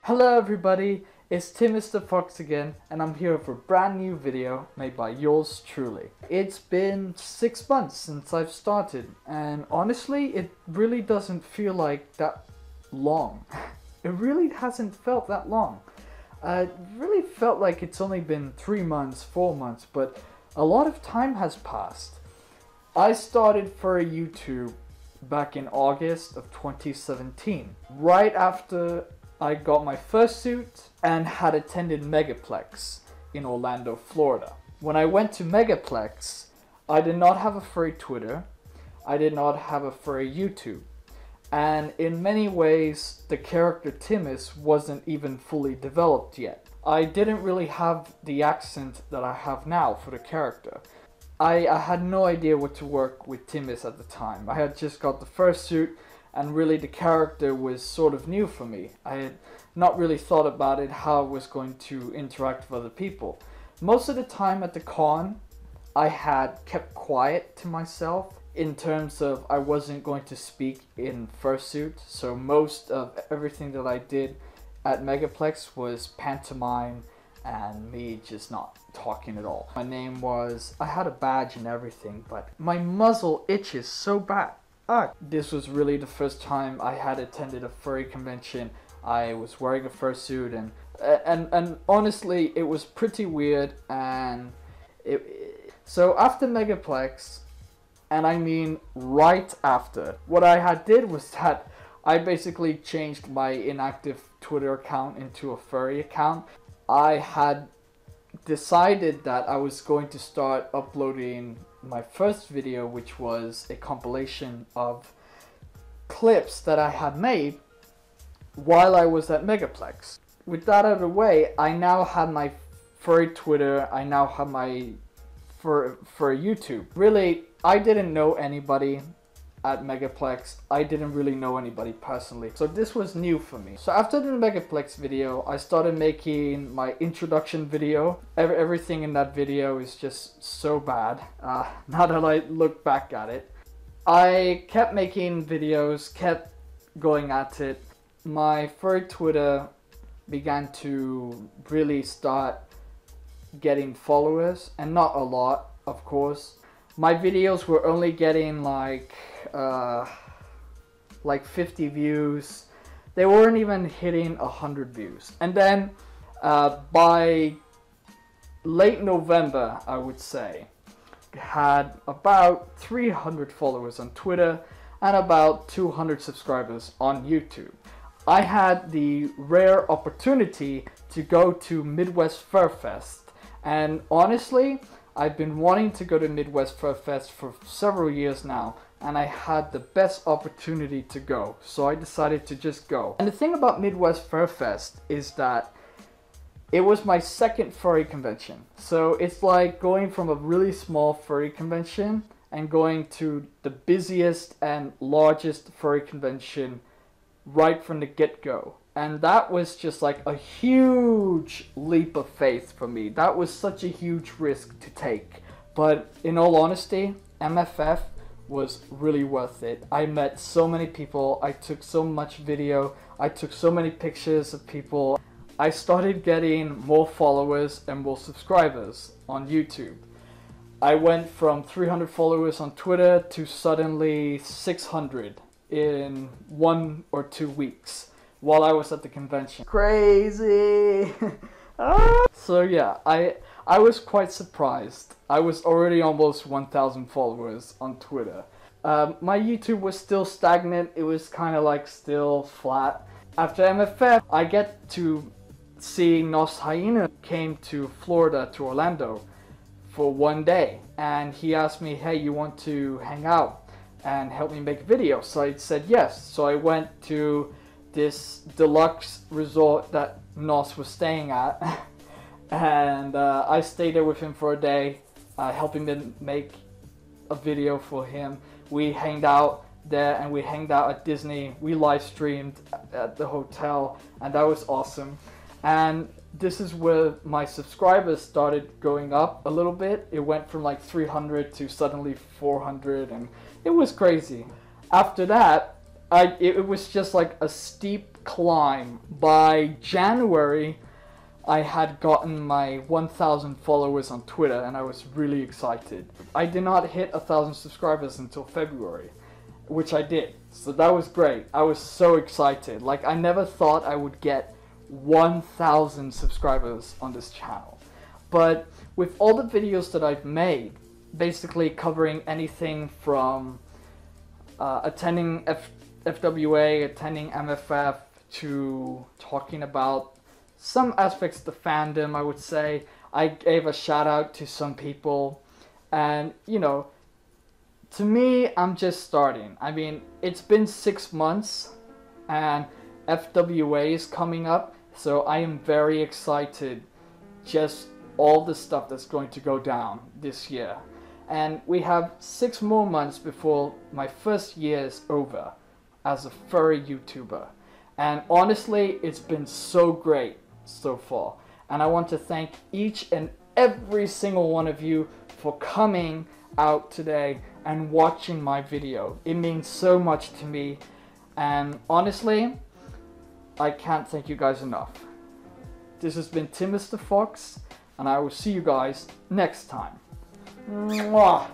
Hello everybody, it's Timus the Fox again, and I'm here for a brand new video made by yours truly. It's been 6 months since I've started, and honestly it really doesn't feel like that long. It really hasn't felt that long. It really felt like it's only been 3 months, 4 months, but a lot of time has passed. I started for YouTube back in August of 2017, right after I got my fursuit and had attended Megaplex in Orlando, Florida. When I went to Megaplex, I did not have a furry Twitter, I did not have a furry YouTube, and in many ways the character Timus wasn't even fully developed yet. I didn't really have the accent that I have now for the character. I had no idea what to work with Timus at the time. I had just got the fursuit, and really the character was sort of new for me. I had not really thought about it, how I was going to interact with other people. Most of the time at the con, I had kept quiet to myself in terms of I wasn't going to speak in fursuit. So most of everything that I did at Megaplex was pantomime and me just not talking at all. My name was, I had a badge and everything, but my muzzle itches so bad. This was really the first time I had attended a furry convention. I was wearing a fursuit and honestly it was pretty weird. And so after Megaplex, and I mean right after, what I did was that I basically changed my inactive Twitter account into a furry account. I had decided that I was going to start uploading my first video, which was a compilation of clips that I had made while I was at Megaplex. With that out of the way, I now had my furry Twitter, I now have my furry YouTube. Really, I didn't know anybody at Megaplex. I didn't really know anybody personally, so this was new for me. So after the Megaplex video, I started making my introduction video. Everything in that video is just so bad, now that I look back at it. I kept making videos, kept going at it. My furry Twitter began to really start getting followers, and not a lot, of course. My videos were only getting like 50 views. They weren't even hitting 100 views. And then by late November, I would say, had about 300 followers on Twitter and about 200 subscribers on YouTube. I had the rare opportunity to go to Midwest Furfest, and honestly, I've been wanting to go to Midwest Furfest for several years now, and I had the best opportunity to go, so I decided to just go. And the thing about Midwest Furfest is that it was my second furry convention. So it's like going from a really small furry convention and going to the busiest and largest furry convention right from the get-go. And that was just like a huge leap of faith for me. That was such a huge risk to take. But in all honesty, MFF was really worth it. I met so many people, I took so much video, I took so many pictures of people. I started getting more followers and more subscribers on YouTube. I went from 300 followers on Twitter to suddenly 600 in 1 or 2 weeks while I was at the convention. Crazy! So yeah, I was quite surprised. I was already almost 1,000 followers on Twitter. My YouTube was still stagnant. It was kind of like still flat. After MFF, I get to see Nos Hyena came to Florida, to Orlando for 1 day, and he asked me, hey, you want to hang out and help me make a video? So I said yes. So I went to this deluxe resort that Nos was staying at and I stayed there with him for a day, helping him make a video for him. We hanged out there and we hanged out at Disney. We live streamed at the hotel, and that was awesome. And this is where my subscribers started going up a little bit. It went from like 300 to suddenly 400, and it was crazy. After that, it was just like a steep climb. By January, I had gotten my 1,000 followers on Twitter, and I was really excited. I did not hit 1,000 subscribers until February, which I did. So that was great. I was so excited. Like, I never thought I would get 1,000 subscribers on this channel. But with all the videos that I've made, basically covering anything from attending FWA, attending MFF, to talking about some aspects of the fandom, I would say. I gave a shout out to some people, and you know, to me, I'm just starting. I mean, it's been 6 months and FWA is coming up, so I am very excited just all the stuff that's going to go down this year. And we have 6 more months before my first year is over as a furry YouTuber. And honestly, it's been so great so far. And I want to thank each and every single one of you for coming out today and watching my video. It means so much to me. And honestly, I can't thank you guys enough. This has been Timus the Fox, and I will see you guys next time. Mwah!